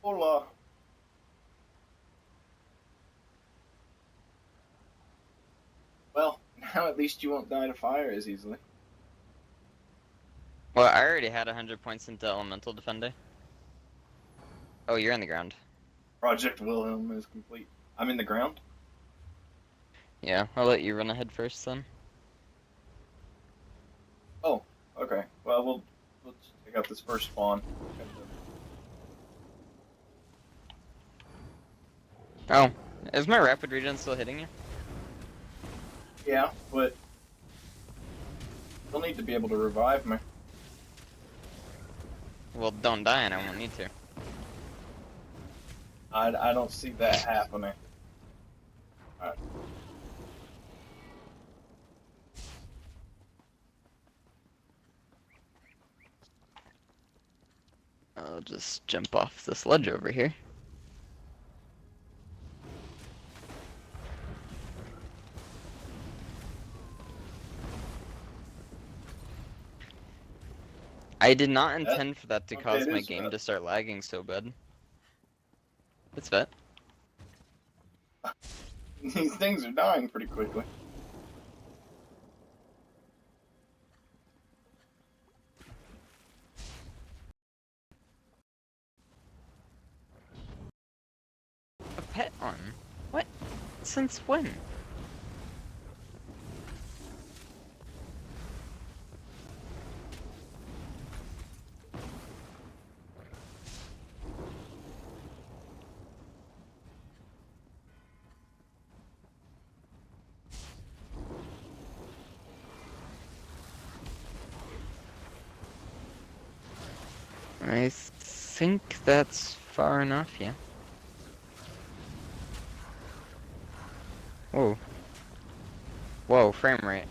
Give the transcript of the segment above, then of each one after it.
Hola. Well, now at least you won't die to fire as easily. Well, I already had 100 points into Elemental Defender. Oh, you're on the ground. Project Wilhelm is complete. I'm in the ground. Yeah, I'll let you run ahead first then. Oh, okay. Well, we'll just take out this first spawn. Oh, is my rapid regen still hitting you? Yeah, but you'll need to be able to revive me. Well, don't die and I won't need to. I don't see that happening. Alright. I'll just jump off this ledge over here. I did not intend for that to Okay, cause it my is game vet. to start lagging so bad. It's vet. These things are dying pretty quickly. A pet on? What? Since when? I think that's far enough, yeah. Whoa. Whoa, frame rate.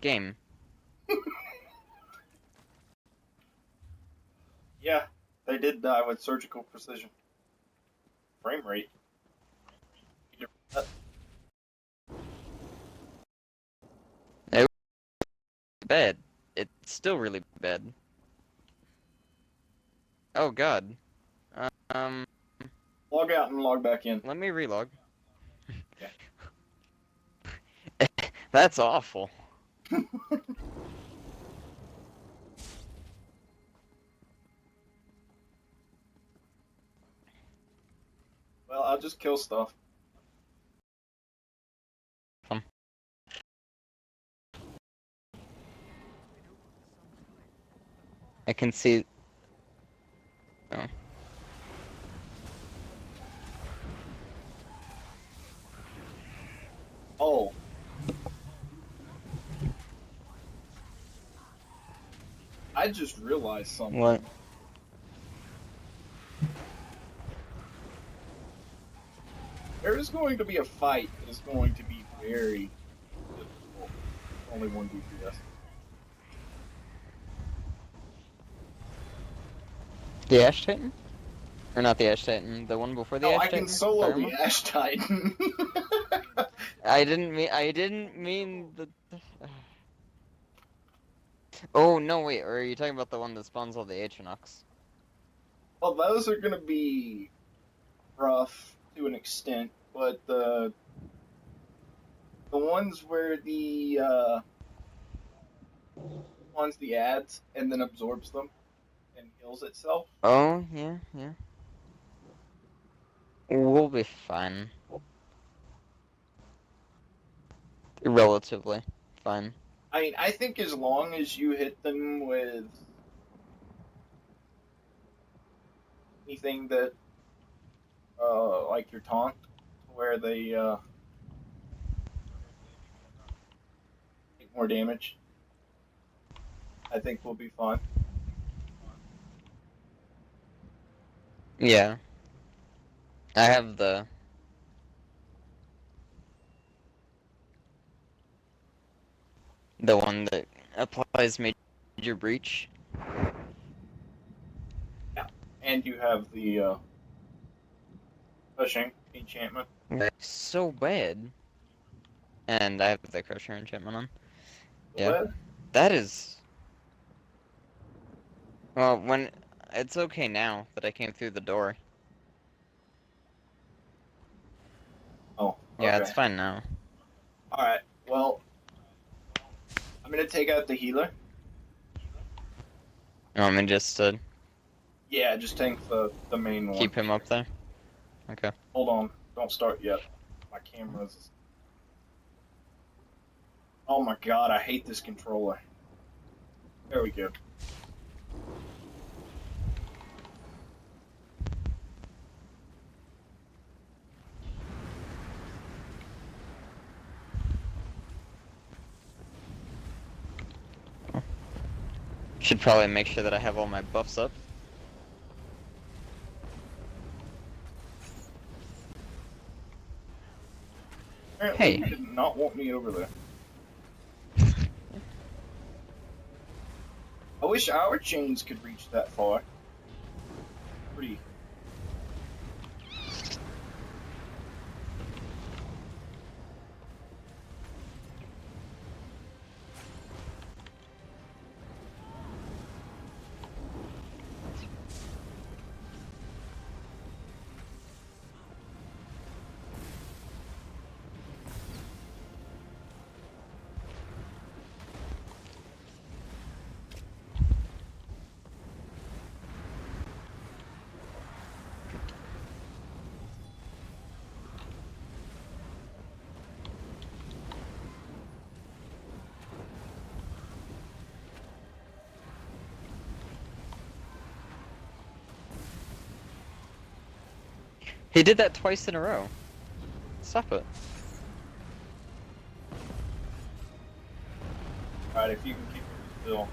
Game. Yeah, they did die with surgical precision. Frame rate. It was bad. It's still really bad. Oh god. Um, Log out and log back in. let me relog. Yeah. That's awful. Well, I'll just kill stuff. I can see. Oh. Oh. I just realized something. What? There is going to be a fight that is going to be very difficult. Only one DPS. The Ash Titan? Or not the Ash Titan, the one before the No, Ash I can Titan? solo the Pyramid? Ash Titan. I didn't mean the... Oh, no, wait, or are you talking about the one that spawns all the Atriox? Well, those are going to be rough to an extent, but the ones where the spawns the ads and then absorbs them and heals itself. Oh, yeah, yeah. We'll be fine. Relatively fine. I mean, I think as long as you hit them with anything that, like your taunt, where they take more damage, I think we'll be fine. Yeah. I have the one that applies major breach. Yeah, and you have the pushing enchantment. That's so bad. And I have the Crusher enchantment on. Yeah. But That is... Well, when it's okay now that I came through the door. Oh, Yeah, okay. it's fine now. Alright, well, I'm gonna take out the healer. You want me just to Yeah, just tank the main one. keep him up there? Okay. Hold on, don't start yet. My camera's... Oh my god, I hate this controller. There we go. Should probably make sure that I have all my buffs up. Apparently Hey. you did not want me over there. I wish our chains could reach that far. Pretty. He did that twice in a row. Stop it. Alright, if you can keep it still.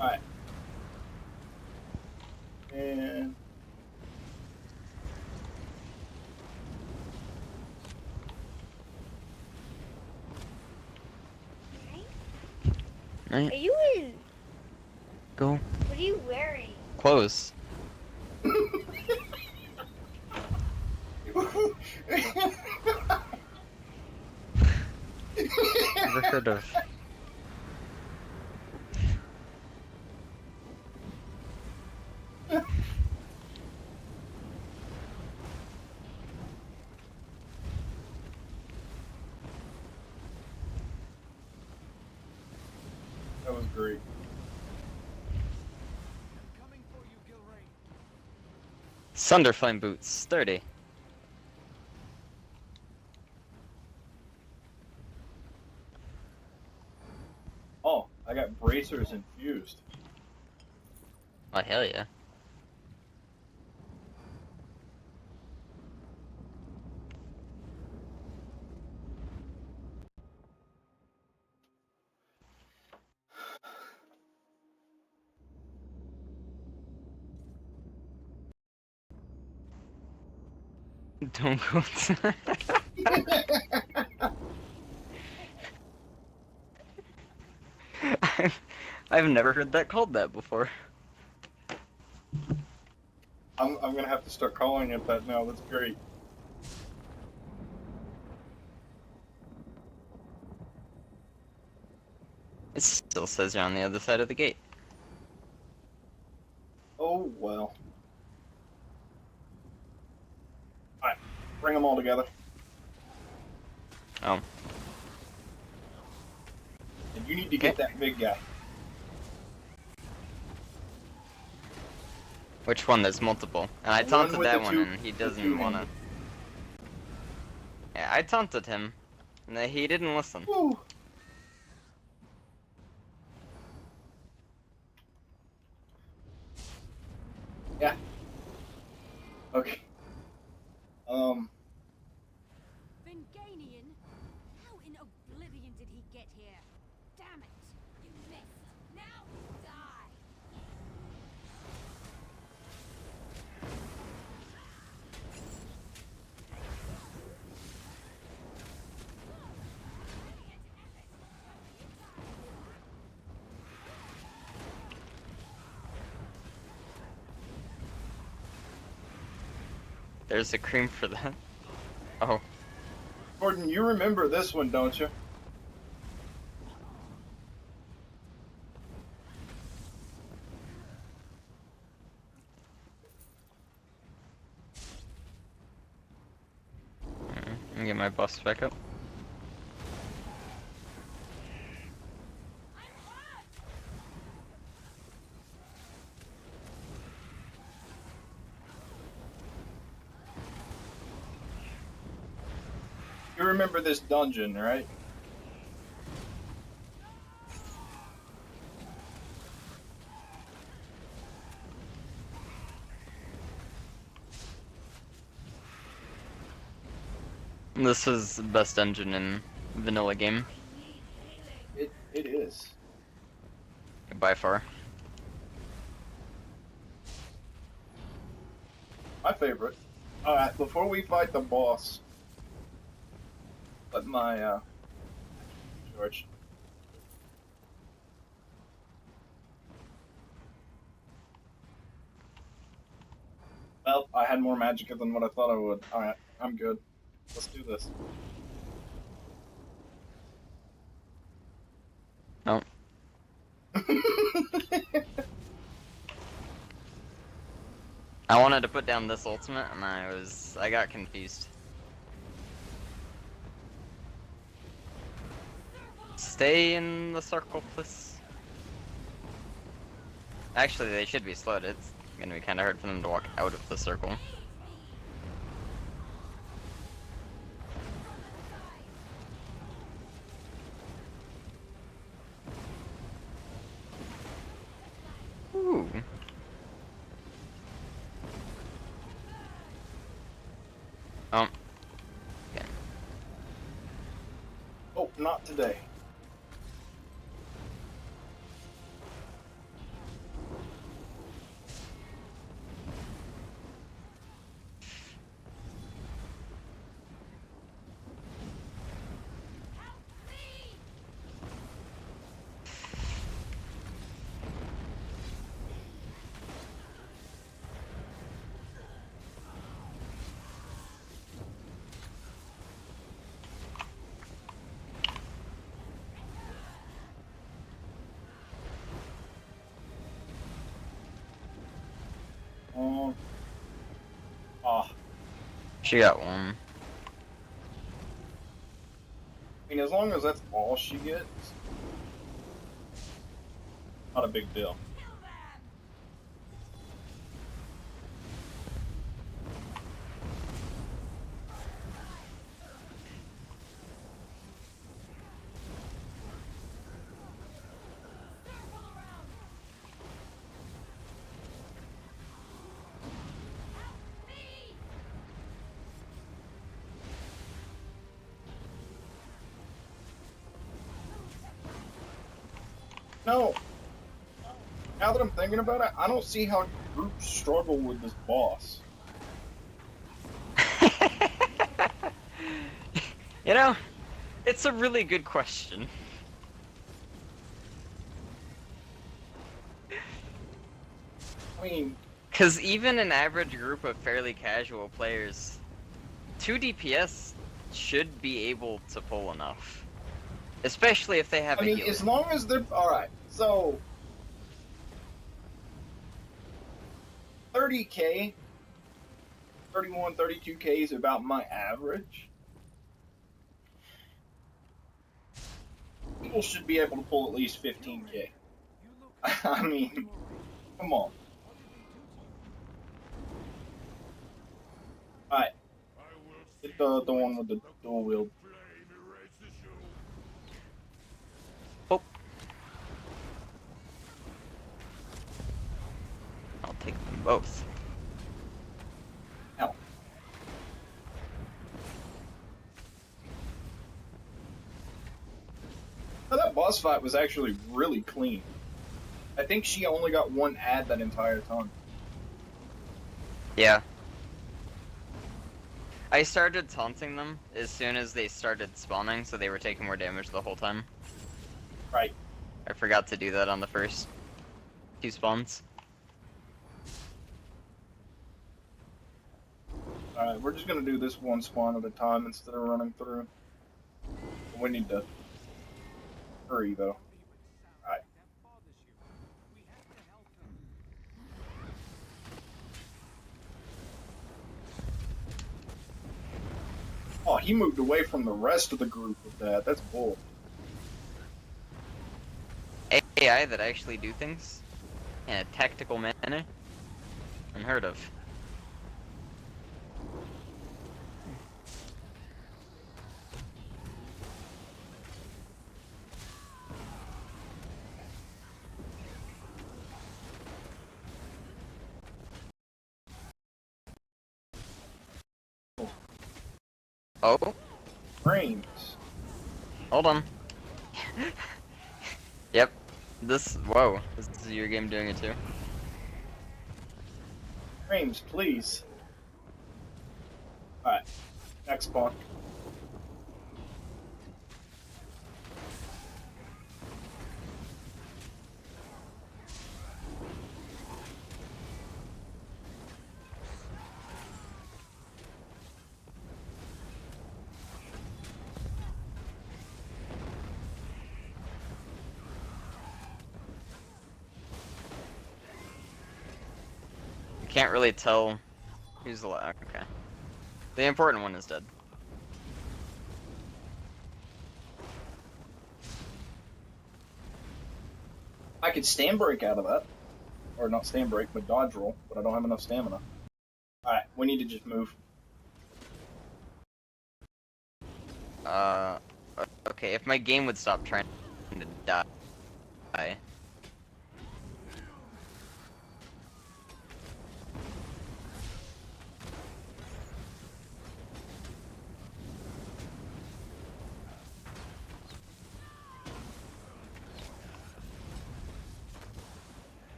Alright. And... Right. Are you in? Go. What are you wearing? Close. Never heard of. That was great. Sunderflame boots, sturdy. Oh, I got bracers infused. Oh hell yeah. Don't go. I've never heard that called that before. I'm gonna have to start calling it that now. That's great. It still says you're on the other side of the gate. Oh well. All right, bring them all together. Oh. And you need to get that big guy. Which one? There's multiple. And I The one taunted with that the one, two- and he the doesn't two wanna. handles. Yeah, I taunted him, and he didn't listen. Woo. Yeah. Okay. Vinganian? How in oblivion did he get here? Damn it! You missed. Now die! There's a cream for that. Oh. Gordon, you remember this one, don't you? Let me get my boss back up. You remember this dungeon, right? This is the best dungeon in vanilla game, It is. by far. My favorite. Alright, before we fight the boss, let my George. Well, I had more magic than what I thought I would. Alright, I'm good. Let's do this. No. I wanted to put down this ultimate, and I got confused. Stay in the circle, please. Actually, they should be slowed. It's gonna be kind of hard for them to walk out of the circle. Ooh. Oh. Okay. Oh, not today. Ah, She got one. I mean, as long as that's all she gets, not a big deal. No. Now that I'm thinking about it, I don't see how groups struggle with this boss. You know, it's a really good question. I mean, Because even an average group of fairly casual players, 2 DPS should be able to pull enough. Especially if they have I a mean, healer. as long as they're alright. So 30k, 31, 32k is about my average. People should be able to pull at least 15k. I mean, come on. Alright, get the one with the dual wield. Oh. I'll take them both. Hell. Now, that boss fight was actually really clean. I think she only got one ad that entire time. Yeah. I started taunting them as soon as they started spawning, so they were taking more damage the whole time. Right. I forgot to do that on the first 2 spawns. Alright, we're just gonna do this one spawn at a time instead of running through. We need to hurry though. Alright. Oh, he moved away from the rest of the group with that. That's bull. AI that actually do things in a tactical manner? Unheard of. Oh? Frames. Hold on. Yep. Whoa. This is your game doing it too. Frames, please. Alright. Next spawn. You can't really tell who's the last. Okay. The important one is dead. I could stand break out of that. Or not stand break, but dodge roll, but I don't have enough stamina. Alright, we need to just move. Okay, if my game would stop trying to die.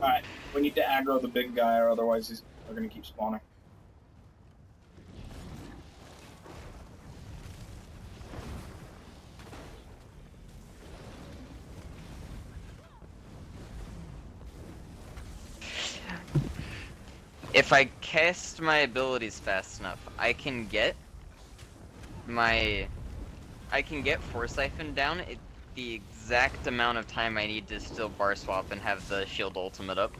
Alright, we need to aggro the big guy, or otherwise they're gonna keep spawning. If I cast my abilities fast enough, I can get Force Siphon down at the exact amount of time I need to still bar swap and have the shield ultimate up.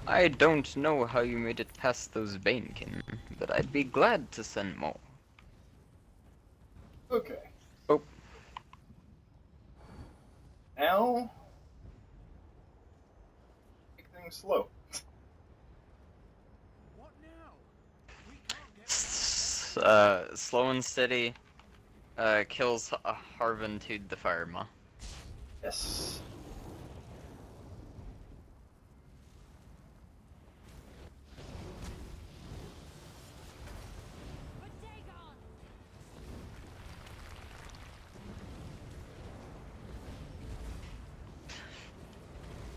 I don't know how you made it past those Banekin, but I'd be glad to send more. Okay. Oh. Now, take things slow. Slow and steady, kills Harventide the Firemaw. Yes.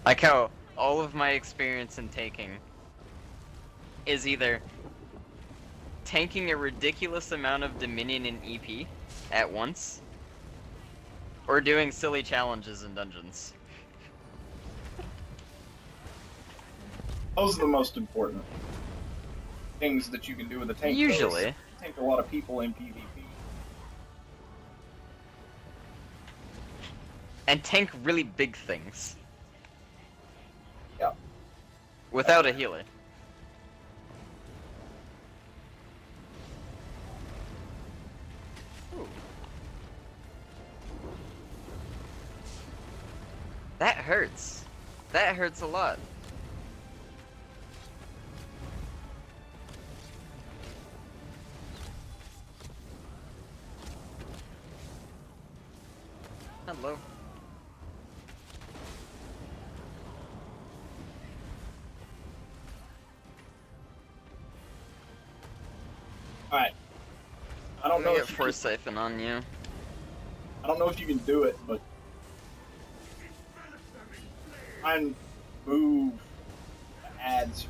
Like how all of my experience in tanking is either tanking a ridiculous amount of Dominion and EP at once, or doing silly challenges in dungeons. Those are the most important things that you can do with a tank. Usually. Tank a lot of people in PvP. And tank really big things. Yeah. Without a healer. Ooh. That hurts. That hurts a lot. Hello. Alright. I don't know Get if you Force Siphon on you. I don't know if you can do it, but try and move the ads.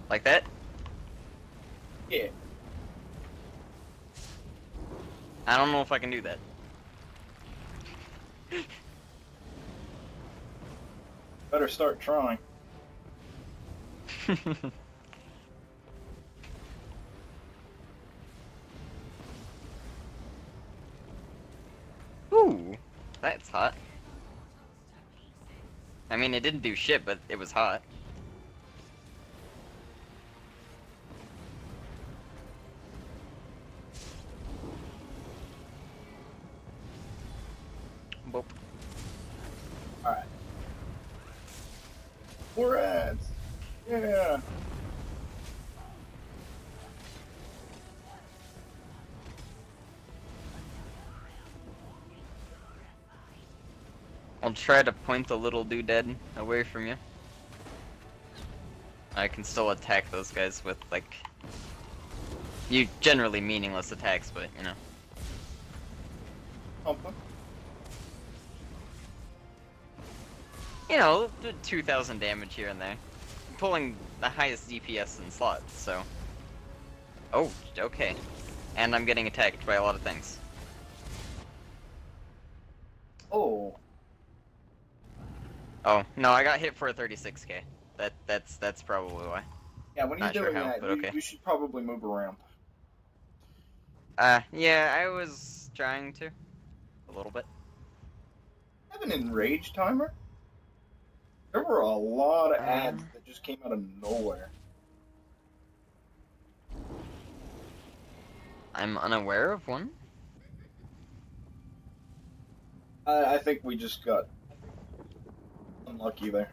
Like that? Yeah. I don't know if I can do that. Better start trying. Ooh, that's hot. I mean, it didn't do shit, but it was hot. Boop. Alright. More ads. Yeah. I'll try to point the little doodad away from you. I can still attack those guys with, like, generally meaningless attacks, but, you know. Something. You know, 2,000 damage here and there. Pulling the highest DPS in slots, so. Oh, okay. And I'm getting attacked by a lot of things. Oh. Oh, no, I got hit for a 36k. That's probably why. Yeah, when you're Not sure doing how, that, but you, okay. you should probably move around. Yeah, I was trying to. A little bit. Have an enrage timer? There were a lot of ads that just came out of nowhere. I'm unaware of one. I think we just got unlucky there.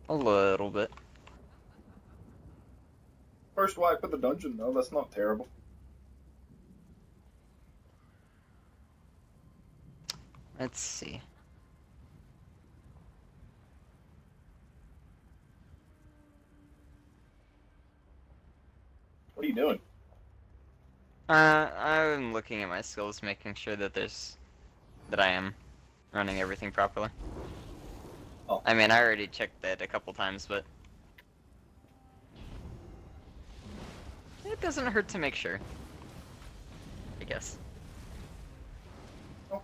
A little bit. First wipe of the dungeon, though. That's not terrible. Let's see. What are you doing? I'm looking at my skills, making sure that I am running everything properly. Oh. I mean, I already checked that a couple times, but it doesn't hurt to make sure, I guess. Oh.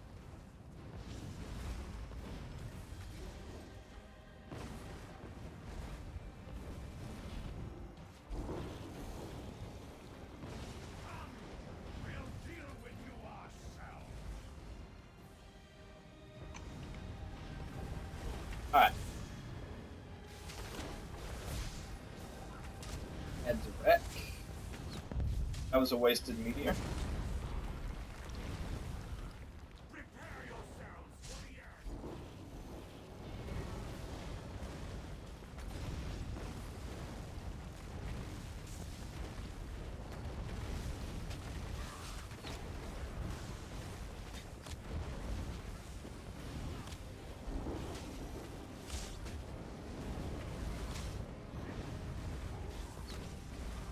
Alright. Heads a wreck. That was a wasted meteor.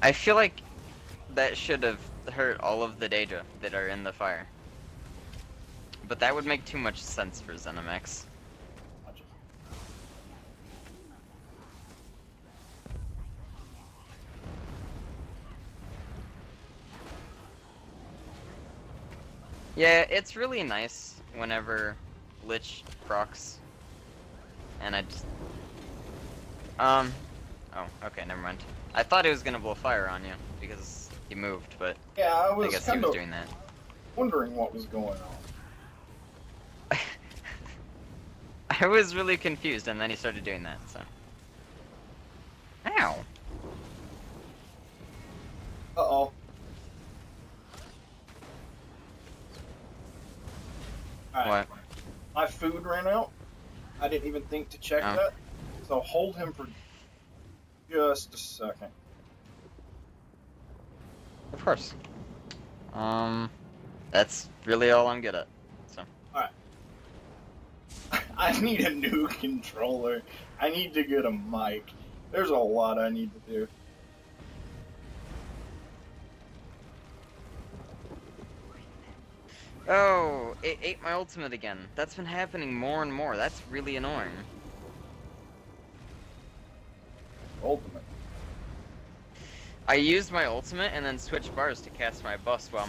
I feel like that should have hurt all of the Daedra that are in the fire. But that would make too much sense for Zenimax. Yeah, it's really nice whenever Lich procs. And I just... Oh, okay, never mind. I thought it was gonna blow fire on you, because he moved, but Yeah, I I was guess he kind was of doing that. wondering what was going on. I was really confused, and then he started doing that, so... Ow! Uh-oh. Alright. What? My food ran out. I didn't even think to check Oh. that. So hold him for just a second. Of course. That's really all I'm good at, so... Alright. I need a new controller. I need to get a mic. There's a lot I need to do. Oh, it ate my ultimate again. That's been happening more and more. That's really annoying. Ultimate. I used my ultimate and then switched bars to cast my bust while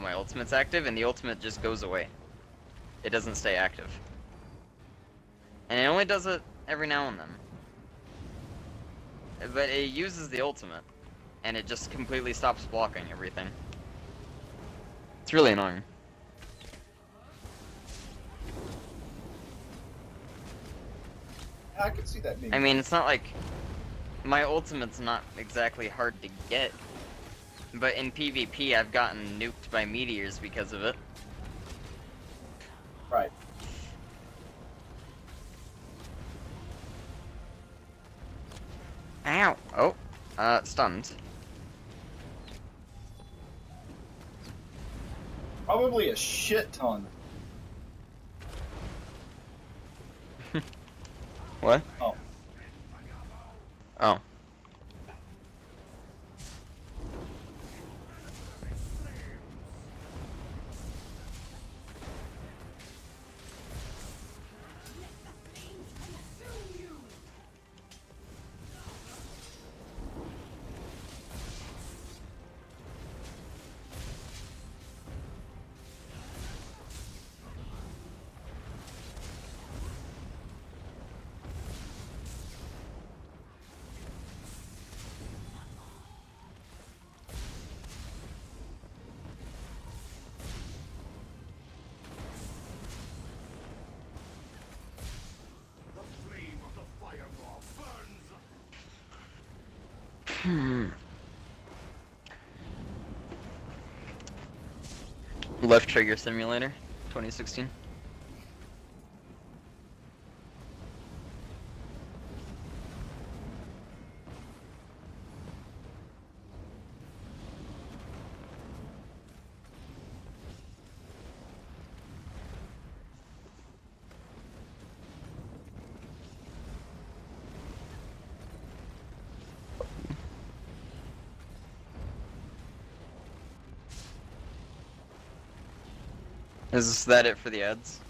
my ultimate's active, and the ultimate just goes away. It doesn't stay active. And it only does it every now and then. But it uses the ultimate, and it just completely stops blocking everything. It's really annoying. I could see that being. I mean, it's not like... My ultimate's not exactly hard to get. But in PvP, I've gotten nuked by meteors because of it. Right. Ow! Oh, stunned. Probably a shit ton. What? Oh. Oh. Left Trigger Simulator, 2016. Is that it for the ads?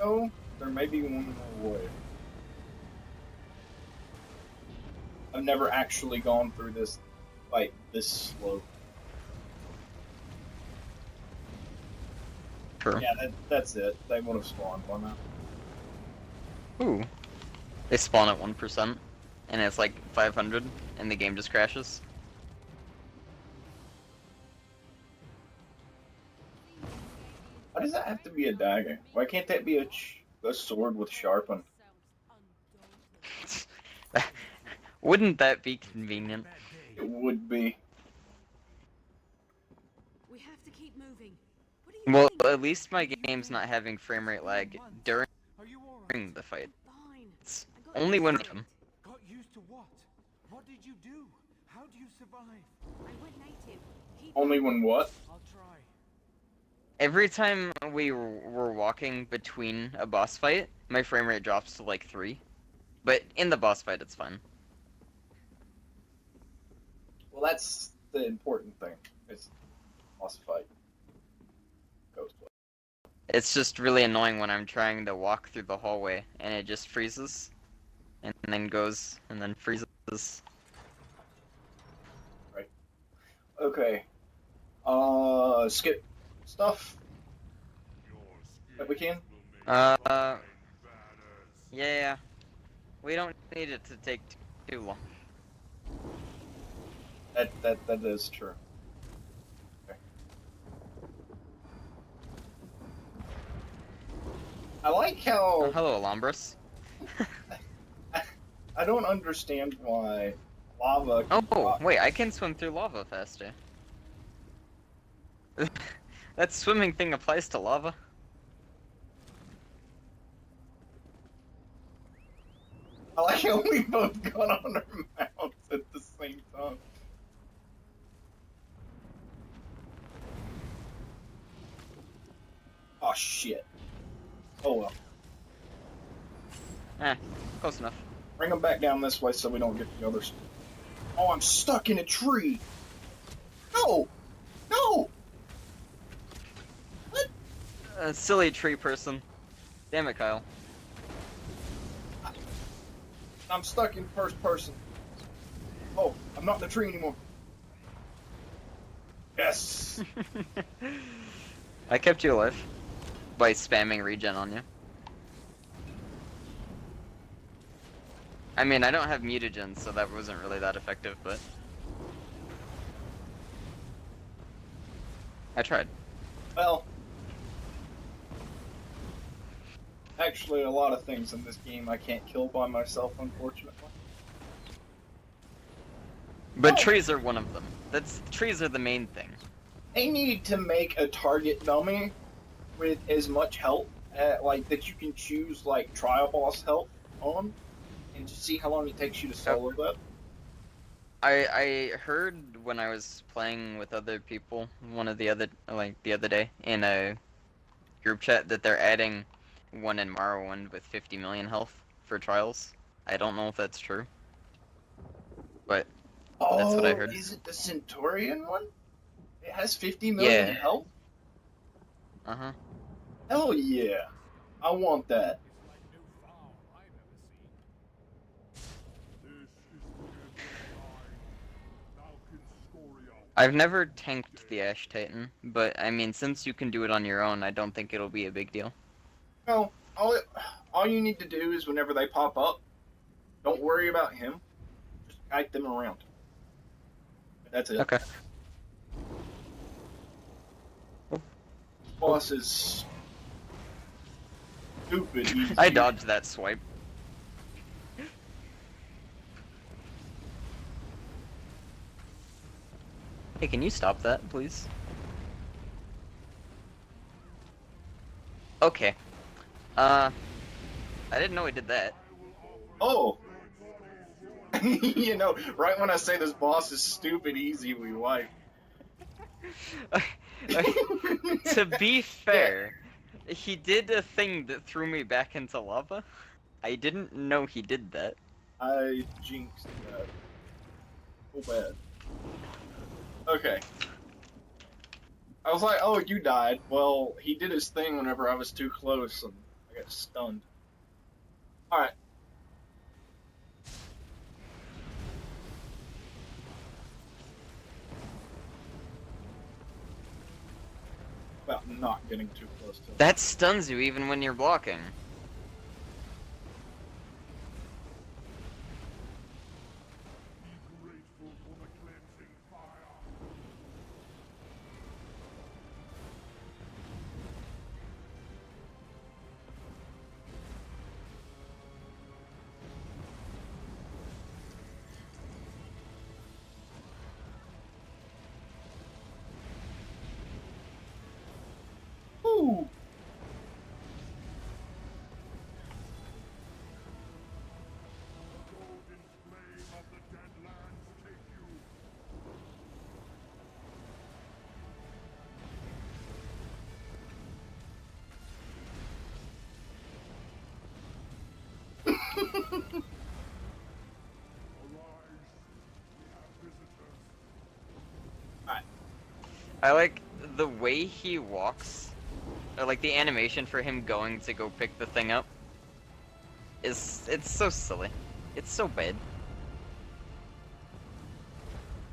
Oh, there may be one more way. I've never actually gone through this fight this slow. True. Yeah, that's it. They would have spawned one now. Ooh. They spawn at 1%, and it's like 500, and the game just crashes. Why does that have to be a dagger? Why can't that be a sword with sharpened? Wouldn't that be convenient? It would be. We have to keep moving. What do you Well, think? at least my game's not having frame rate lag during the fight. Fine. It's I got only used when... to it. Got used to what? What did you do? How do you survive? I went native. Keep Only up. when what? I'll try. Every time we were walking between a boss fight, my frame rate drops to like 3. But in the boss fight, it's fine. Well, that's the important thing. It's boss fight. Goes well. It's just really annoying when I'm trying to walk through the hallway and it just freezes. And then goes, and then freezes. Right. Okay. Skip stuff that we can. Yeah. We don't need it to take too long. That is true. Okay. I like how Oh, hello, Alambros. I don't understand why lava can Oh, drop. wait, I can swim through lava faster. That swimming thing applies to lava. I like how we both got on our mounts at the same time. Oh shit. Oh well. Close enough. Bring them back down this way so we don't get the others. Oh, I'm stuck in a tree. No! No! What? Silly tree person. Damn it, Kyle. I'm stuck in first person. Oh, I'm not in the tree anymore. Yes! I kept you alive by spamming regen on you. I mean, I don't have mutagens, so that wasn't really that effective, but I tried. Well, actually, a lot of things in this game I can't kill by myself, unfortunately. But Oh. trees are one of them. Trees are the main thing. They need to make a target dummy with as much health, like that you can choose like trial boss health on, and to see how long it takes you to solo that. I heard when I was playing with other people, the other day in a group chat that they're adding one in Morrowind with 50 million health for trials. I don't know if that's true, but that's what I Oh, heard. is it the Centurion one? It has 50 million Yeah. health? Uh-huh. Hell yeah. I want that. I've never tanked the Ash Titan, but I mean, since you can do it on your own, I don't think it'll be a big deal. No, all you need to do is whenever they pop up, don't worry about him. Just kite them around. That's it. Okay. Boss is stupid easy. I dodged that swipe. Hey, can you stop that, please? Okay. I didn't know he did that. Oh! You know, right when I say this boss is stupid easy, we wipe. To be fair, he did a thing that threw me back into lava. I didn't know he did that. I jinxed that. So bad. Okay. I was like, oh, you died. Well, he did his thing whenever I was too close, and I got stunned. Alright. About not getting too close to him. That stuns you even when you're blocking. Ooh! I like the way he walks, or like the animation for him going to go pick the thing up. It's so silly. It's so bad.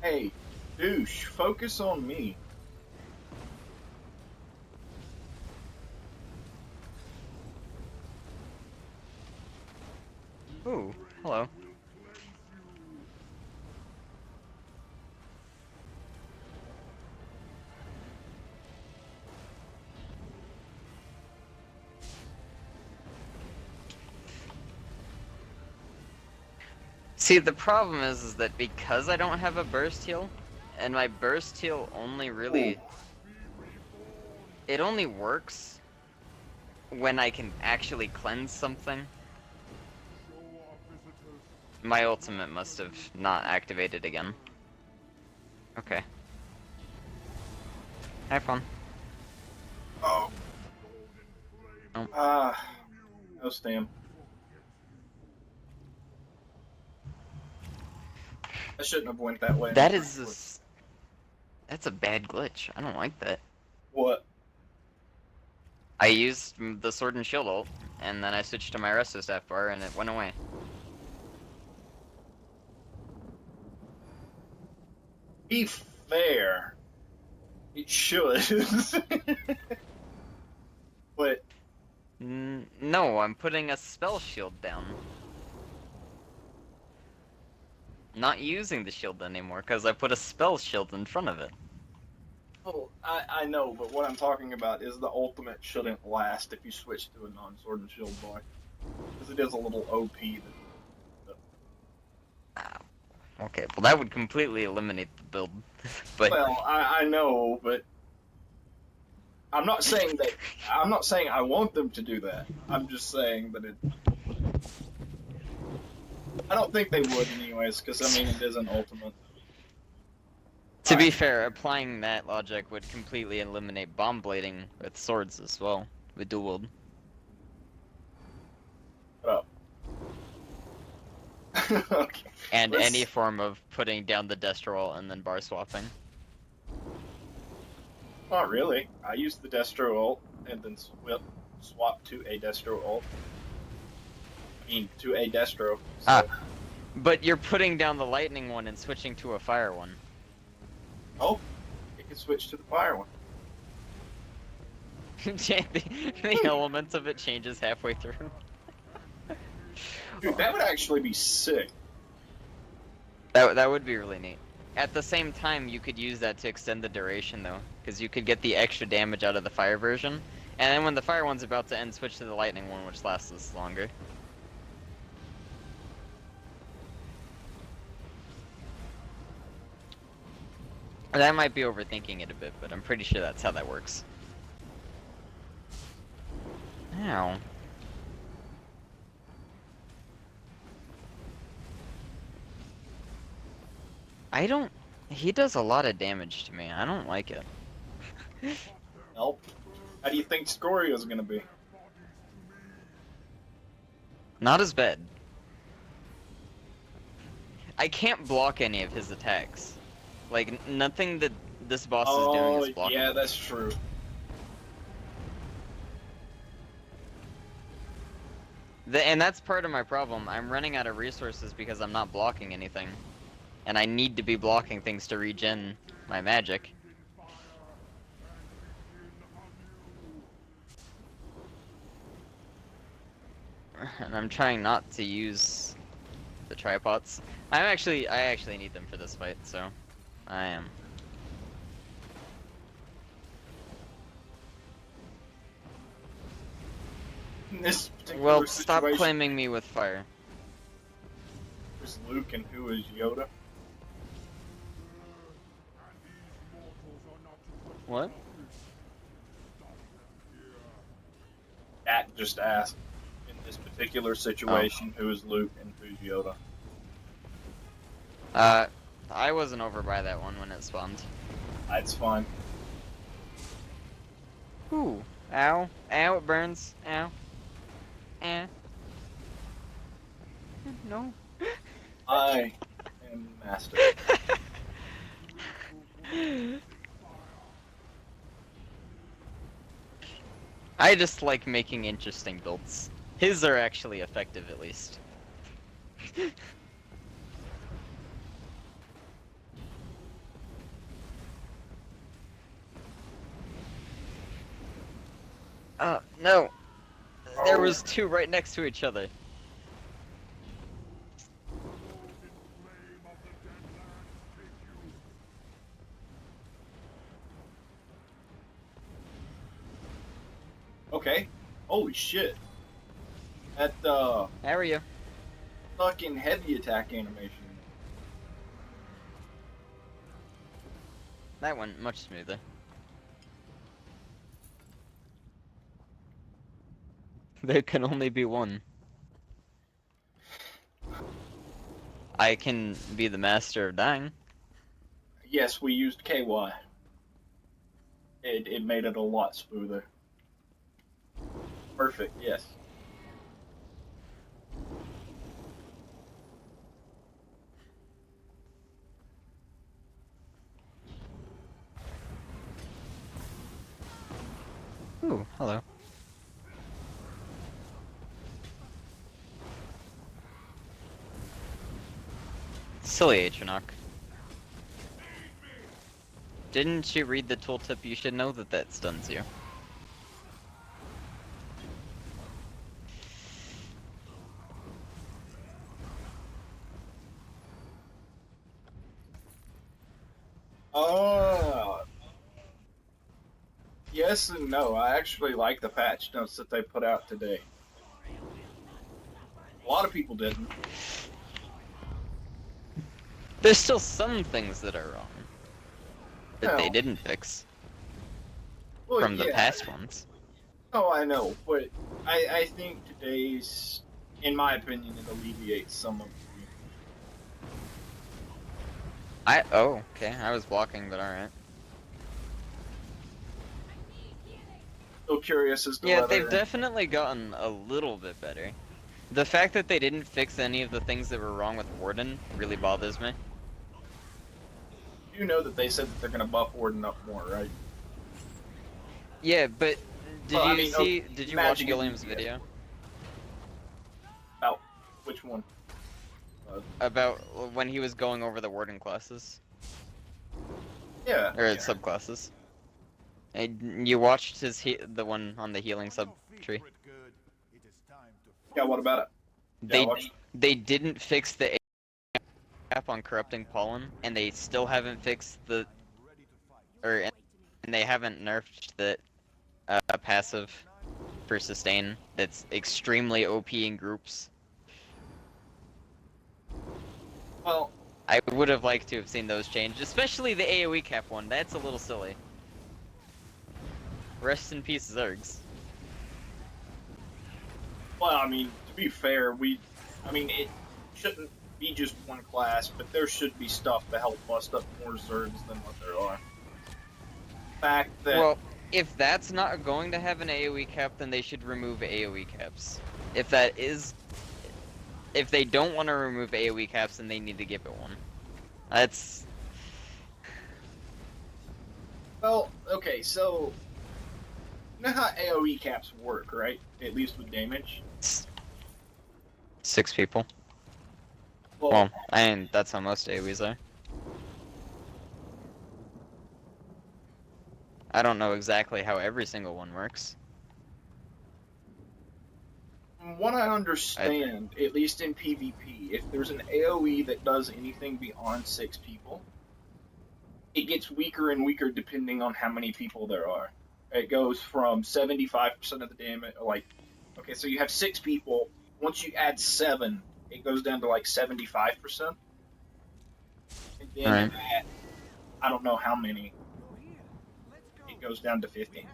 Hey, douche, focus on me. Ooh, hello. See, the problem is that because I don't have a burst heal, and my burst heal only really... Ooh. It only works when I can actually cleanse something. My ultimate must have not activated again. Okay. Have fun. Oh. Oh. No stam. I shouldn't have went that way. That is that's a bad glitch. I don't like that. What? I used the sword and shield ult, and then I switched to my resto staff bar, and it went away. Be fair. It should. But No, I'm putting a spell shield down. Not using the shield anymore, because I put a spell shield in front of it. oh, I know, but what I'm talking about is the ultimate shouldn't last if you switch to a non-sword and shield boy. Because it is a little OP. Okay, well that would completely eliminate the build. But Well, I know, but I'm not saying that. I'm not saying I want them to do that. I'm just saying that it. I don't think they would, anyways, because I mean it is an ultimate. to be fair, applying that logic would completely eliminate bomb blading with swords as well, with dual wield. Oh. Okay. And Let's- any form of putting down the Destro ult and then bar swapping. Not really. I used the Destro ult and then swap to a Destro ult. I mean, to a Destro. So. Ah. But you're putting down the lightning one and switching to a fire one. Oh, you can switch to the fire one. The elements of it changes halfway through. Dude, that would actually be sick. That would be really neat. At the same time, you could use that to extend the duration, though, because you could get the extra damage out of the fire version, and then when the fire one's about to end, switch to the lightning one, which lasts longer. That might be overthinking it a bit, but I'm pretty sure that's how that works. Ow. He does a lot of damage to me. I don't like it. Nope. How do you think Scorio's gonna be? Not as bad. I can't block any of his attacks. Like, nothing that this boss is doing is blockable. Yeah, that's true. And that's part of my problem. I'm running out of resources because I'm not blocking anything. And I need to be blocking things to regen my magic. And I'm trying not to use the tripods. I actually need them for this fight, so I am. In this particular Well, stop situation, claiming me with fire. who's Luke and who is Yoda? What? Cat just asked. In this particular situation, who is Luke and who's Yoda? I wasn't over by that one when it spawned. That's fine. Ooh. Ow. Ow, it burns. Ow. Eh. No. I am master. I just like making interesting builds. His are actually effective, at least. No. There was two right next to each other. Okay. Holy shit. That, How are you? fucking heavy attack animation. That went much smoother. There can only be one. I can be the master of dying. Yes, we used KY. It made it a lot smoother. Perfect, yes. Ooh, hello. Silly Atronach. Didn't you read the tooltip? You should know that that stuns you. Yes and no. I actually like the patch notes that they put out today. A lot of people didn't. There's still some things that are wrong. That they Hell. didn't fix. Well, From the yeah. past ones. Oh, I know, but I think today's, in my opinion, it alleviates some of the... Oh, okay, I was blocking, but alright. So curious as to Yeah, whether... they've definitely gotten a little bit better. The fact that they didn't fix any of the things that were wrong with Warden really bothers me. You know that they said that they're going to buff Warden up more, right? Yeah, but did Well, I you mean, see? Did you watch Magic Gilliam's and- video Oh, which one? about when he was going over the Warden classes Yeah. or yeah. subclasses? And you watched the one on the healing sub tree. Yeah, what about it? Yeah, I watched- They didn't fix the cap on corrupting pollen, and they still haven't fixed and they haven't nerfed the passive for sustain. That's extremely OP in groups. Well, I would have liked to have seen those changed, especially the AoE cap one. That's a little silly. Rest in peace, Zergs. well, I mean, to be fair, I mean, it shouldn't be just one class, but there should be stuff to help bust up more Zergs than what there are. The fact that... Well, if that's not going to have an AoE cap, then they should remove AoE caps. If they don't want to remove AoE caps, then they need to give it one. That's... Well, okay, so... You know how AoE caps work, right? At least with damage? 6 people. Well, that's how most AoEs are. I don't know exactly how every single one works. From what I understand, at least in PvP, if there's an AoE that does anything beyond 6 people, it gets weaker and weaker depending on how many people there are. It goes from 75% of the damage, okay, so you have 6 people. Once you add 7, it goes down to like 75%. And then at, I don't know how many, it goes down to 50.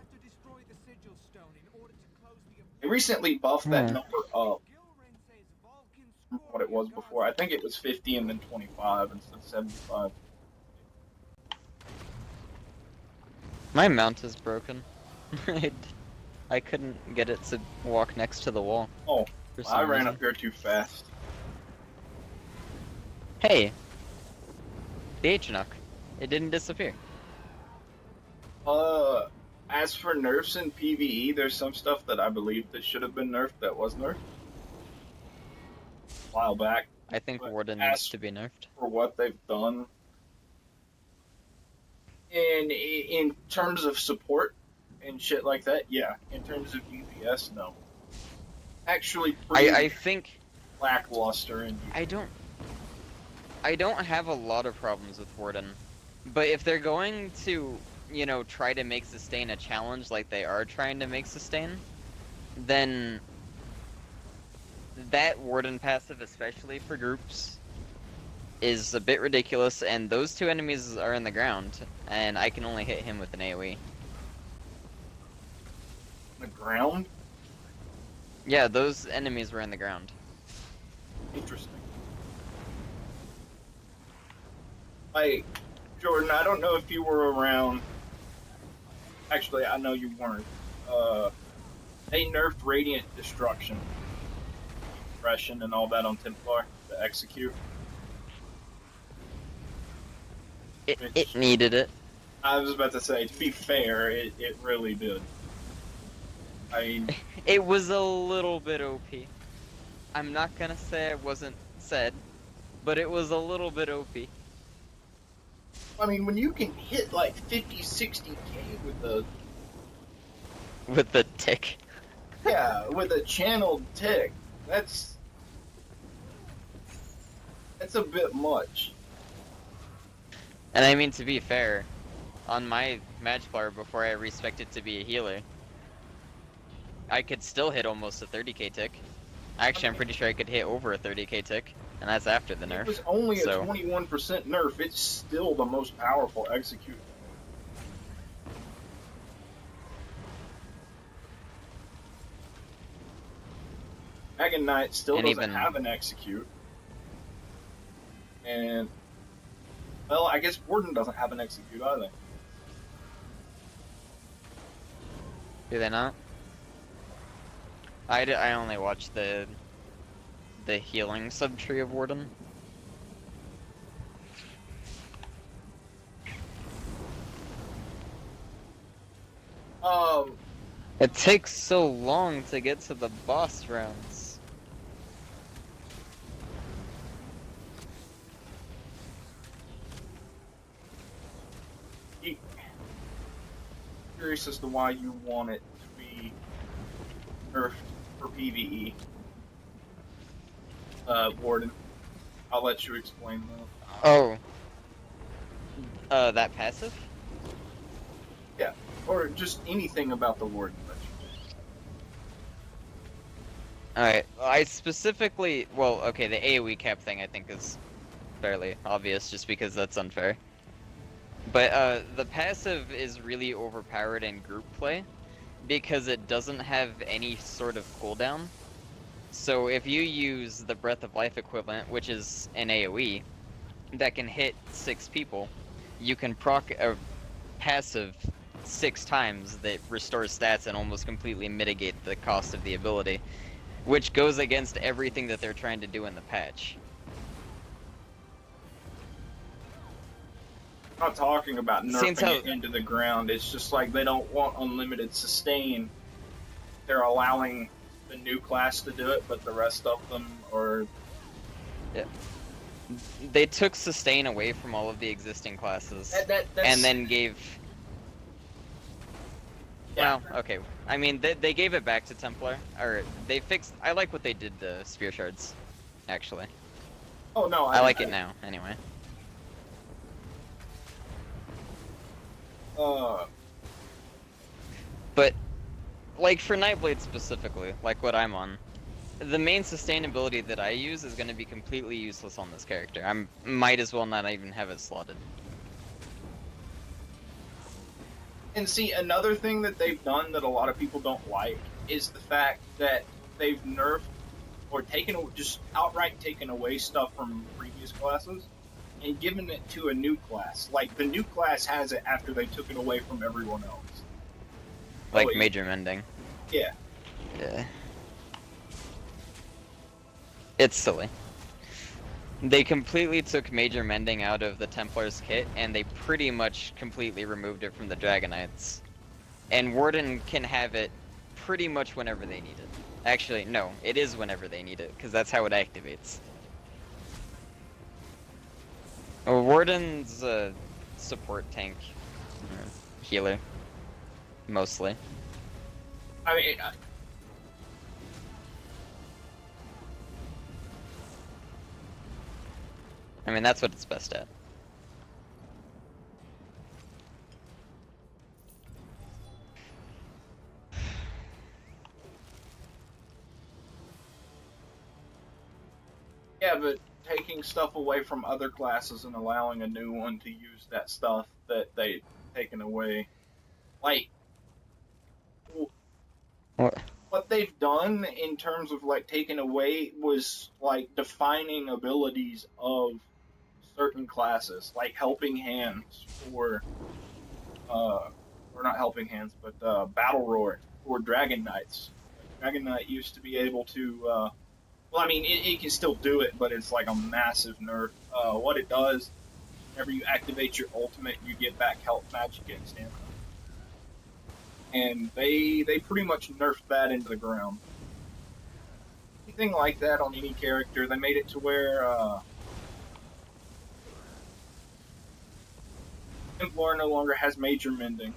They recently buffed that number up from what it was before. I think it was 50 and then 25 instead of 75. My mount is broken. I couldn't get it to walk next to the wall. Oh, I ran reason. up here too fast. Hey! The Atronach. It didn't disappear. As for nerfs in PvE, there's some stuff that I believe that should have been nerfed that was nerfed a while back. I think But Warden as needs to be nerfed. for what they've done in terms of support and shit like that, yeah. In terms of DPS, no. Actually, pretty I think lackluster in I don't have a lot of problems with Warden, but if they're going to, you know, try to make sustain a challenge like they are trying to make sustain, then that Warden passive, especially for groups, is a bit ridiculous, and those two enemies are in the ground, and I can only hit him with an AoE. the ground. Yeah, those enemies were in the ground. Interesting. Like, Jordan, I don't know if you were around. Actually, I know you weren't. They nerfed Radiant Destruction, Depression, and all that on Templar to execute. It needed it. I was about to say, to be fair, it really did. I mean, It was a little bit OP. I'm not gonna say it wasn't said, but it was a little bit OP. when you can hit like 50, 60k With the tick. with a channeled tick, that's a bit much. And I mean, to be fair, on my match player before I respected to be a healer, I could still hit almost a 30k tick. Actually, I'm pretty sure I could hit over a 30k tick, and that's after the nerf. It was only a so 21% nerf. It's still the most powerful execute. Dragon Knight still And doesn't even- have an execute. And, well, I guess Warden doesn't have an execute either. do they not? I only watch the healing subtree of Warden. It takes so long to get to the boss rounds. Curious as to why you want it to be nerfed for PvE. Warden. I'll let you explain that. Oh. That passive? Yeah, or just anything about the Warden. Alright, I specifically, well, okay, the AoE cap thing I think is fairly obvious just because that's unfair. But, the passive is really overpowered in group play because it doesn't have any sort of cooldown. So if you use the Breath of Life equivalent, which is an AoE, that can hit 6 people, you can proc a passive 6 times that restores stats and almost completely mitigate the cost of the ability, which goes against everything that they're trying to do in the patch. I'm not talking about Seems nerfing how- it into the ground. It's just like they don't want unlimited sustain. They're allowing the new class to do it, but the rest of them are... They took sustain away from all of the existing classes, that's... and then gave... Yeah. Well, okay. I mean, they gave it back to Templar, or they fixed... I like what they did to Spear Shards, actually. Oh, no, I like it now, anyway. But, like, for Nightblade specifically, like what I'm on, the main sustainability that I use is going to be completely useless on this character. I might as well not even have it slotted. And see, another thing that they've done that a lot of people don't like is the fact that they've nerfed or just outright taken away stuff from previous classes and given it to a new class. Like, the new class has it after they took it away from everyone else. Like yeah. Major Mending. Yeah. Yeah. It's silly. They completely took Major Mending out of the Templar's kit, and they pretty much completely removed it from the Dragon Knights. And Warden can have it pretty much whenever they need it. Actually, no, it is whenever they need it, because that's how it activates. Warden's a support tank, or healer, mostly. I mean, I mean, that's what it's best at. yeah, but taking stuff away from other classes and allowing a new one to use that stuff that they've taken away, like, What? what they've done in terms of like taking away was like defining abilities of certain classes, like helping hands or not helping hands, but battle roar or dragon knights. Dragon Knight used to be able to, well, I mean, it can still do it, but it's like a massive nerf. What it does, whenever you activate your ultimate, you get back health, magic, and stamina. And they pretty much nerfed that into the ground. Anything like that on any character, they made it to where Templar no longer has major mending.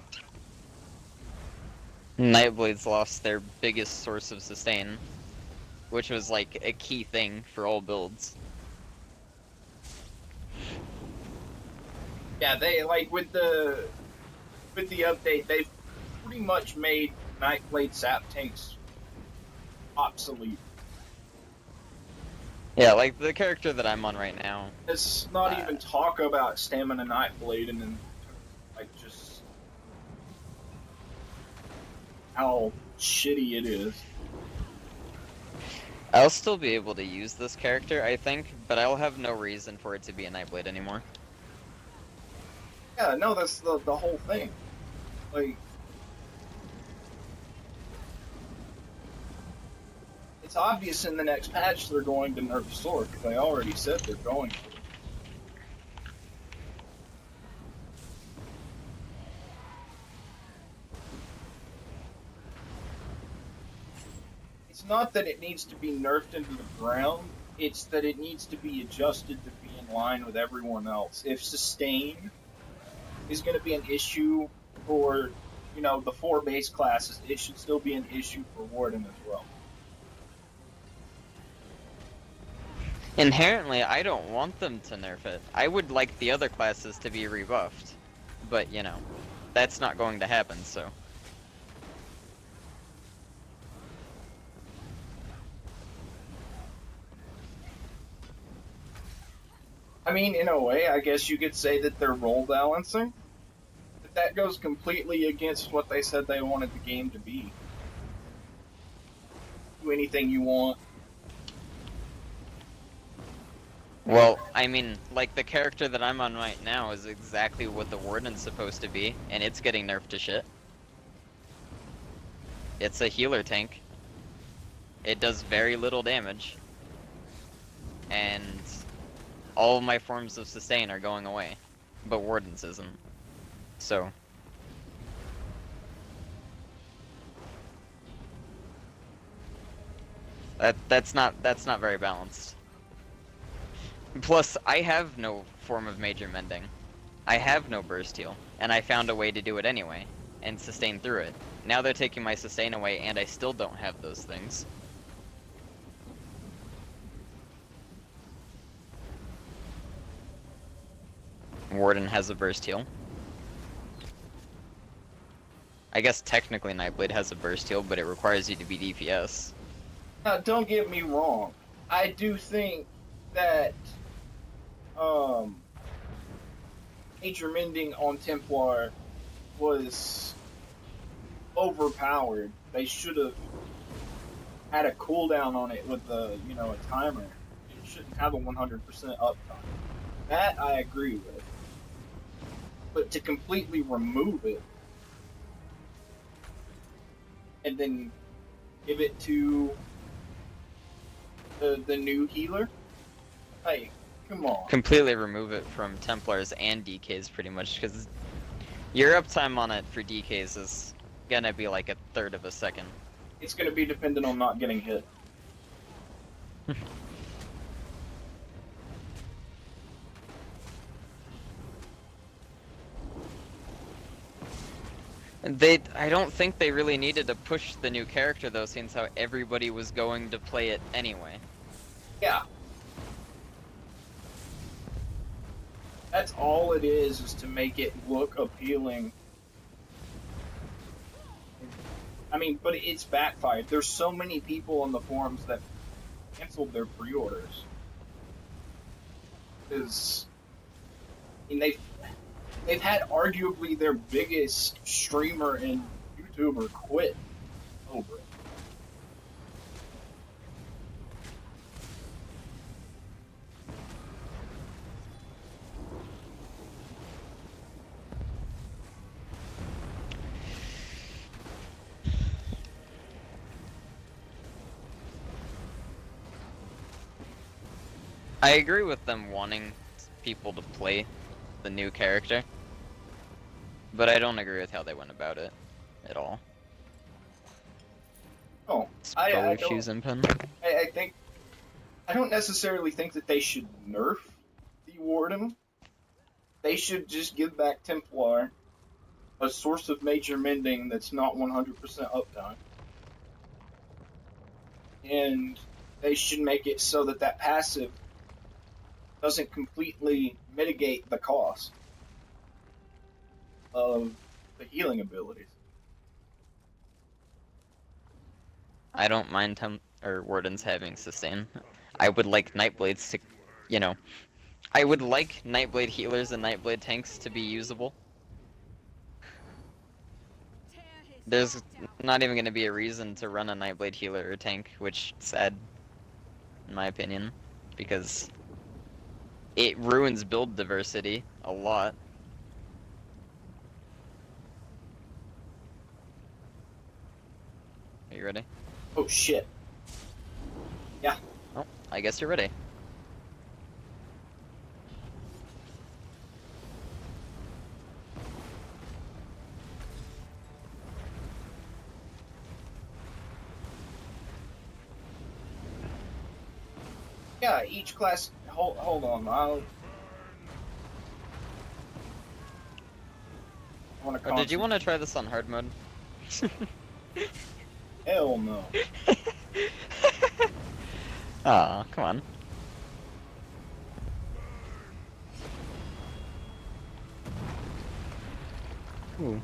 Nightblades lost their biggest source of sustain, which was like a key thing for all builds. Yeah, they like with the update, they've pretty much made Nightblade sap tanks obsolete. Yeah, like the character that I'm on right now. Let's not even talk about Stamina Nightblade and then like just how shitty it is. I'll still be able to use this character, I think, but I'll have no reason for it to be a Nightblade anymore. Yeah, no, that's the whole thing. Like, it's obvious in the next patch they're going to nerf Sword, because they already said they're going to. It's not that it needs to be nerfed into the ground, it's that it needs to be adjusted to be in line with everyone else. If sustain is going to be an issue for, you know, the 4 base classes, it should still be an issue for Warden as well. Inherently, I don't want them to nerf it. I would like the other classes to be rebuffed. But, you know, that's not going to happen, so. I mean, in a way, I guess you could say that they're role balancing. But that goes completely against what they said they wanted the game to be. Do anything you want. Well, I mean, like, the character that I'm on right now is exactly what the Warden's supposed to be, and it's getting nerfed to shit. It's a healer tank. It does very little damage. And all my forms of sustain are going away. But Warden's isn't. So. That's not very balanced. Plus, I have no form of major mending. I have no burst heal, and I found a way to do it anyway, and sustain through it. Now they're taking my sustain away, and I still don't have those things. Warden has a burst heal. I guess technically Nightblade has a burst heal, but it requires you to be DPS. Now, don't get me wrong. I do think that major mending on Templar was overpowered. They should have had a cooldown on it with a timer. It shouldn't have a 100% uptime. That I agree with. But to completely remove it and then give it to the new healer, like, come on. Completely remove it from Templars and DKs pretty much, because your uptime on it for DKs is gonna be like a third of a second. It's gonna be dependent on not getting hit. I don't think they really needed to push the new character though, since how everybody was going to play it anyway. Yeah. That's all it is to make it look appealing. I mean, but it's backfired. There's so many people on the forums that canceled their pre-orders. Because, I mean, they've had arguably their biggest streamer and YouTuber quit over it. I agree with them wanting people to play the new character, but I don't agree with how they went about it at all. Oh, Spell shoes and pen. I don't necessarily think that they should nerf the Warden. They should just give back Templar a source of major mending that's not 100% uptime. And they should make it so that that passive doesn't completely mitigate the cost of the healing abilities. I don't mind Wardens having sustain. I would like Nightblades to, you know, I would like Nightblade healers and Nightblade tanks to be usable. There's not even going to be a reason to run a Nightblade healer or tank, which is sad, in my opinion, because it ruins build diversity a lot. Are you ready? Oh shit. Yeah. Oh, I guess you're ready. Yeah, each class. Hold on. I want to. Or did you want to try this on hard mode? Hell no. Aw, come on. Ooh.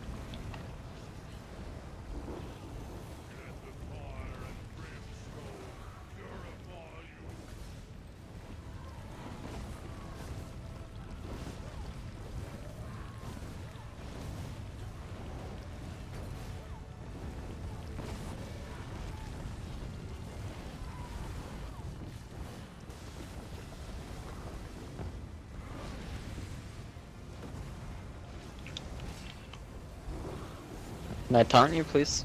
Can I taunt you, please?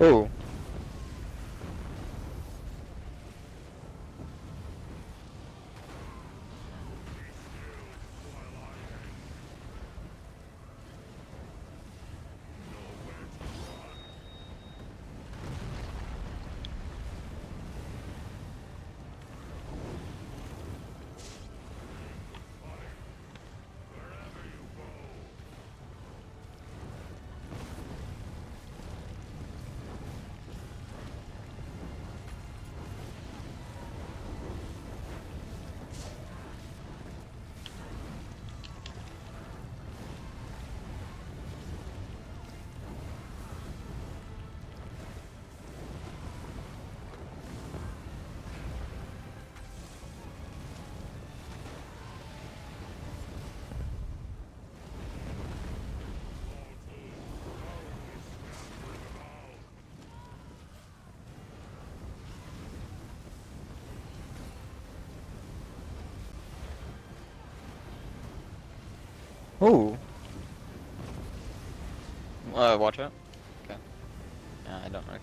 Ooh. Ooh. Watch out. Okay. Yeah, I don't know.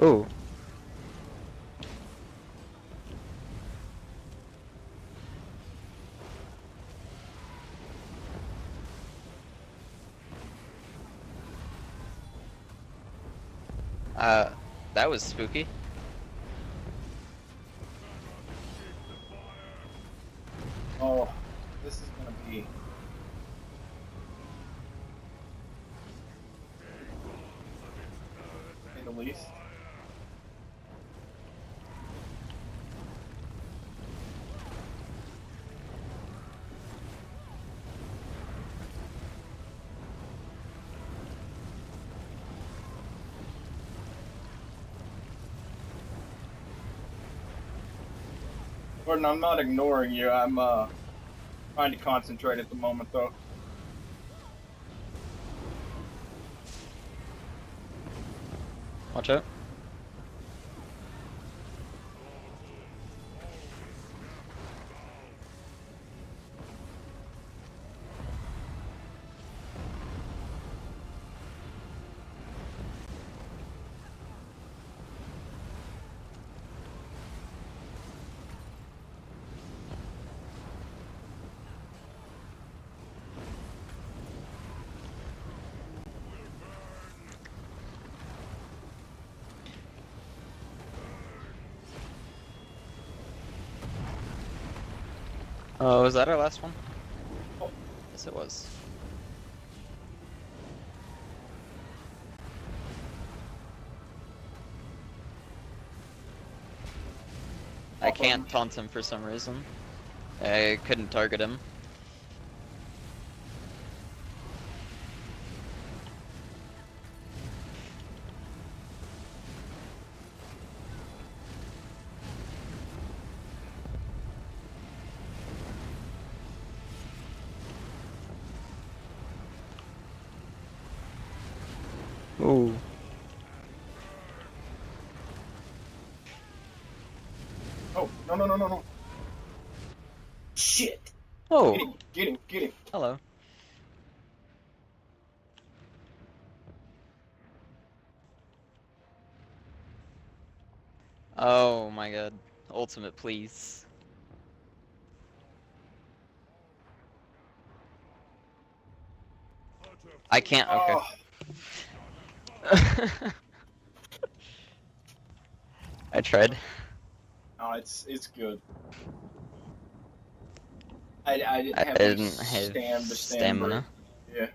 Ooh. That was spooky. Oh, this is gonna be. Say the least. Gordon, I'm not ignoring you. I'm trying to concentrate at the moment, though. Watch out. Oh, was that our last one? Oh. Yes, it was. I can't taunt him for some reason. I couldn't target him. Ooh. Oh, no, no, no, no, no. Shit! Oh. Get him, get him, get him. Hello. Oh my god. Ultimate, please. I can't, okay. Oh, I tried. no, it's good. I didn't I have any didn't have stamina. stamina. Yeah.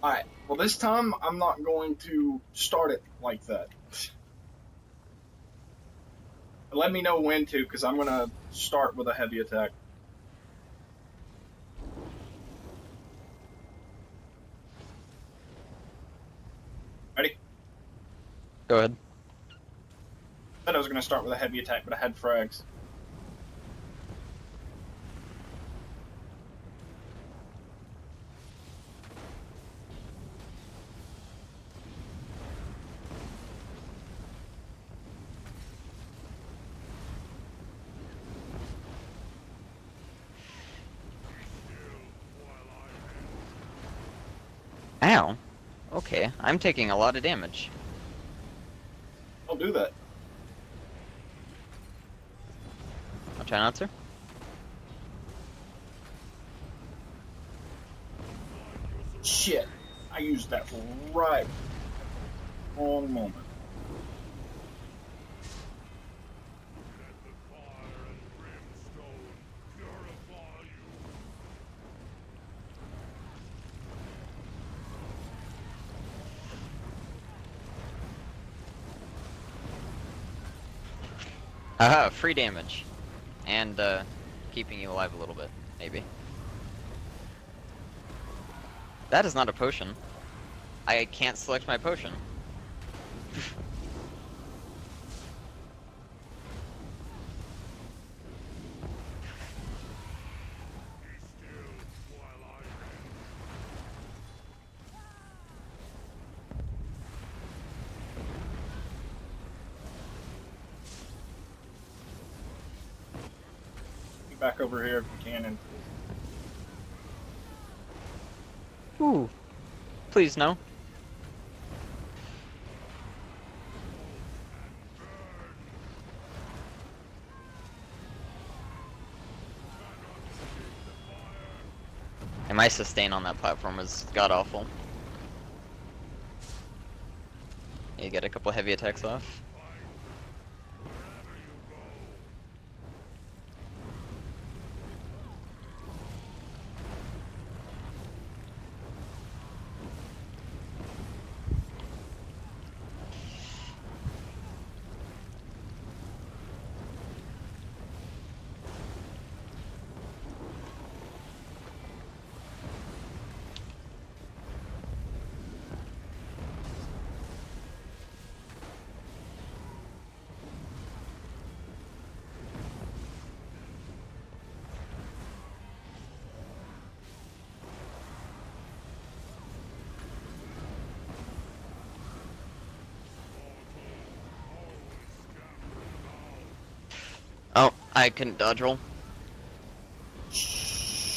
Alright, well this time I'm not going to start it like that. Let me know when to, because I'm going to start with a heavy attack. Ready? Go ahead. I said I was going to start with a heavy attack, but I had frags. Ow. Okay, I'm taking a lot of damage. Don't do that. try not to. Shit. I used that right at the wrong moment. Haha, free damage. And, keeping you alive a little bit, maybe. That is not a potion. I can't select my potion. Get back over here if you can. And Ooh. Please, no. And my sustain on that platform was god-awful. You get a couple heavy attacks off. Oh, I couldn't dodge roll.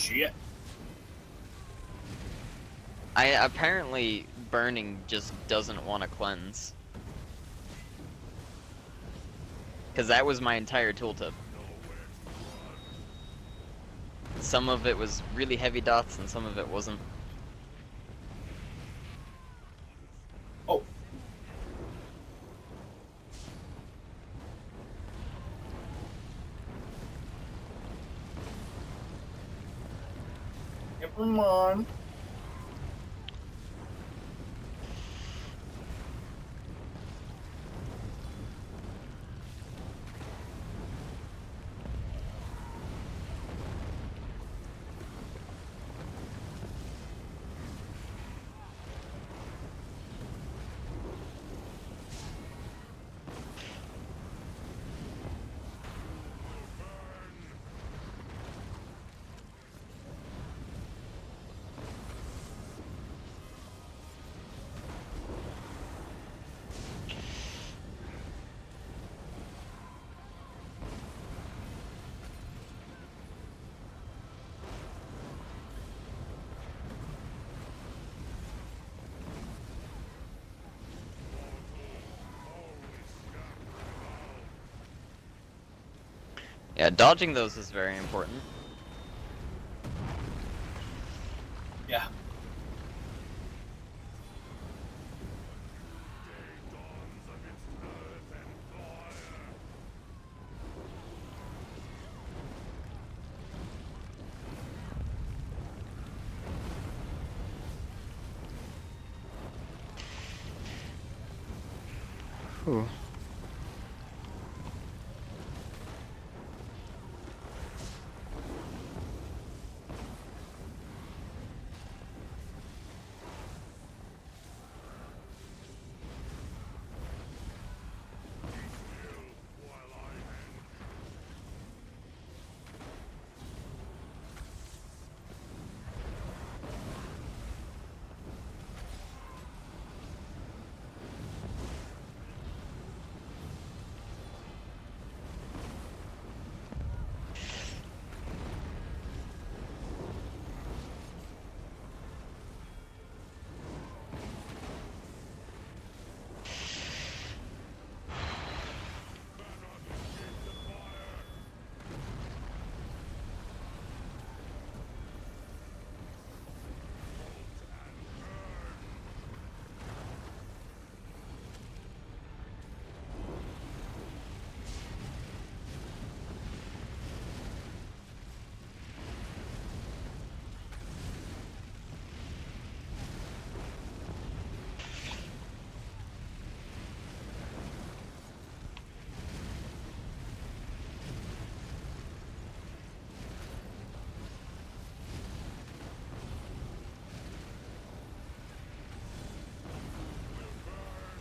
shit. Apparently burning just doesn't want to cleanse. Cause that was my entire tooltip. Some of it was really heavy dots and some of it wasn't. Oh. Never mind. Yeah, dodging those is very important. Yeah. Whew.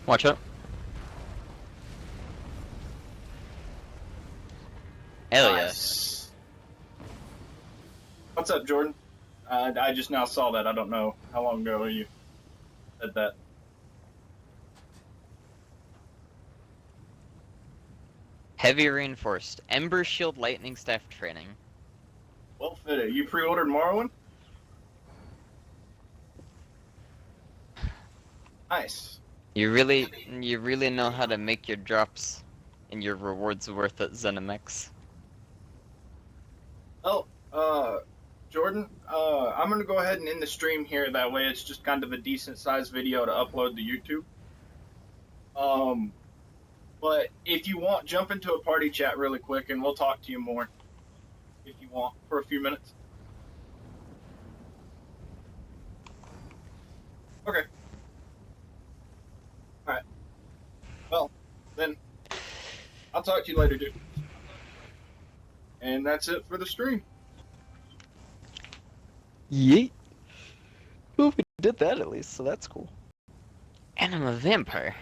Watch out. Hell yeah. Nice. What's up, Jordan? I just now saw that. I don't know how long ago you said that. Heavy reinforced. Ember Shield Lightning Staff training. Well fitted. You pre-ordered Morrowind? Nice. You really know how to make your drops and your rewards worth it, Zenimax. Oh, Jordan, I'm gonna go ahead and end the stream here. That way it's just kind of a decent sized video to upload to YouTube. But if you want, jump into a party chat really quick and we'll talk to you more. If you want, for a few minutes. Okay. Alright. Well, then, I'll talk to you later, dude. And that's it for the stream. Yeet. Well, we did that at least, so that's cool. And I'm a vampire.